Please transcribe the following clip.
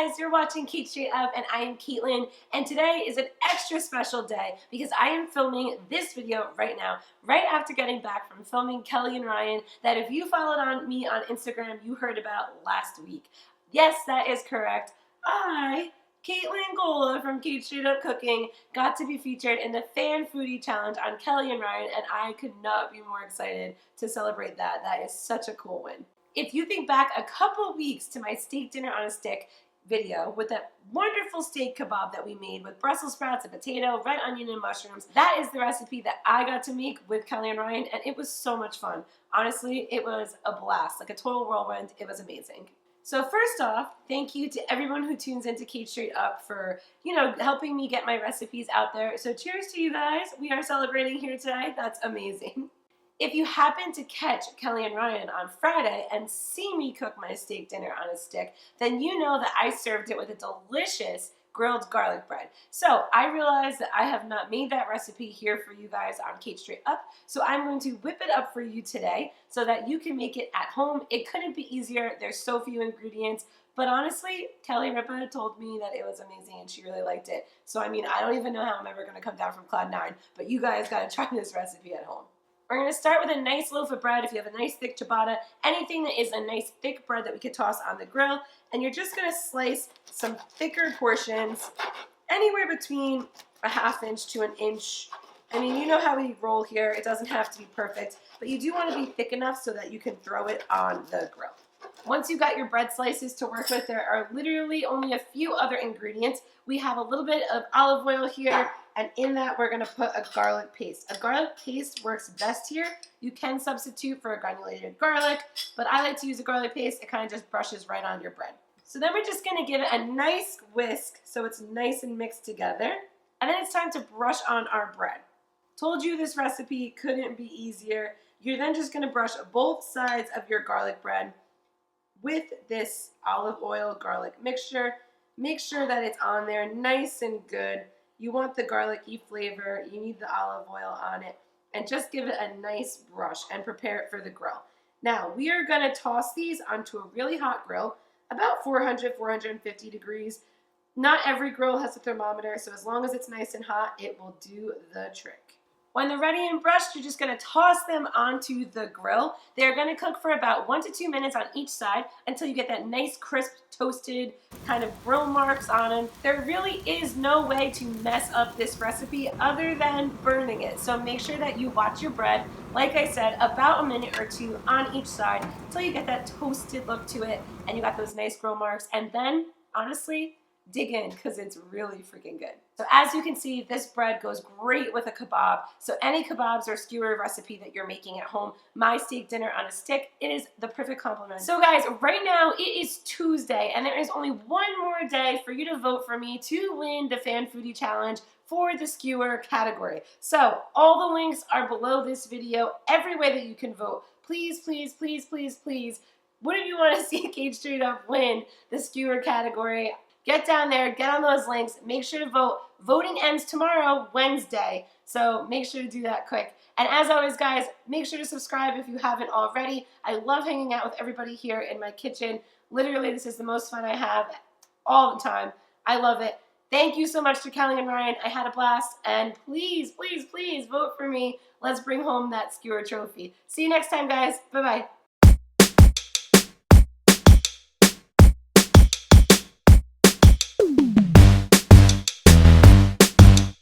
guys, you're watching Cait Straight Up and I am Caitlin, and today is an extra special day because I am filming this video right now, right after getting back from filming Kelly and Ryan that if you followed me on Instagram, you heard about last week. Yes, that is correct. I, Caitlin Gola from Cait Straight Up Cooking, got to be featured in the Fan Foodie Challenge on Kelly and Ryan, and I could not be more excited to celebrate that. That is such a cool win. If you think back a couple weeks to my steak dinner on a stick video with that wonderful steak kebab that we made with Brussels sprouts, a potato, red onion, and mushrooms, that is the recipe that I got to make with Kelly and Ryan, and it was so much fun. Honestly, it was a blast, like a total whirlwind. It was amazing. So first off, thank you to everyone who tunes into Cait Straight Up for, helping me get my recipes out there. So cheers to you guys. We are celebrating here today. That's amazing. If you happen to catch Kelly and Ryan on Friday and see me cook my steak dinner on a stick, then you know that I served it with a delicious grilled garlic bread. So I realized that I have not made that recipe here for you guys on Cait Straight Up, so I'm going to whip it up for you today so that you can make it at home. It couldn't be easier. There's so few ingredients, but honestly, Kelly Ripa told me that it was amazing and she really liked it. So I don't even know how I'm ever gonna come down from cloud 9, but you guys gotta try this recipe at home. We're going to start with a nice loaf of bread. If you have a nice thick ciabatta, anything that is a nice thick bread that we could toss on the grill. And you're just going to slice some thicker portions, anywhere between a ½ inch to an inch. You know how we roll here. It doesn't have to be perfect, but you do want to be thick enough so that you can throw it on the grill. Once you've got your bread slices to work with, there are literally only a few other ingredients. We have a little bit of olive oil here, and in that we're going to put a garlic paste. A garlic paste works best here. You can substitute for a granulated garlic, but I like to use a garlic paste. It kind of just brushes right on your bread. So then we're just going to give it a nice whisk so it's nice and mixed together. And then it's time to brush on our bread. Told you this recipe couldn't be easier. You're then just going to brush both sides of your garlic bread with this olive oil garlic mixture. Make sure that it's on there nice and good. You want the garlicky flavor, you need the olive oil on it, and just give it a nice brush and prepare it for the grill. Now, we are going to toss these onto a really hot grill, about 400, 450 degrees. Not every grill has a thermometer, so as long as it's nice and hot, it will do the trick. When they're ready and brushed, you're just going to toss them onto the grill. They're going to cook for about 1 to 2 minutes on each side until you get that nice crisp toasted kind of grill marks on them. There really is no way to mess up this recipe other than burning it. So make sure that you watch your bread, like I said, about a minute or two on each side until you get that toasted look to it and you got those nice grill marks. And then, honestly, dig in because it's really freaking good. So as you can see, this bread goes great with a kebab. So any kebabs or skewer recipe that you're making at home, my steak dinner on a stick, it is the perfect complement. So guys, right now it is Tuesday and there is only one more day for you to vote for me to win the Fan Foodie Challenge for the skewer category. So all the links are below this video, every way that you can vote. Please, please, please, please, please, wouldn't you want to see Cait Straight Up win the skewer category? Get down there, get on those links, make sure to vote. Voting ends tomorrow, Wednesday, so make sure to do that quick. And as always, guys, make sure to subscribe if you haven't already. I love hanging out with everybody here in my kitchen. Literally, this is the most fun I have all the time. I love it. Thank you so much to Kelly and Ryan. I had a blast, and please, please, please vote for me. Let's bring home that skewer trophy. See you next time, guys. Bye-bye.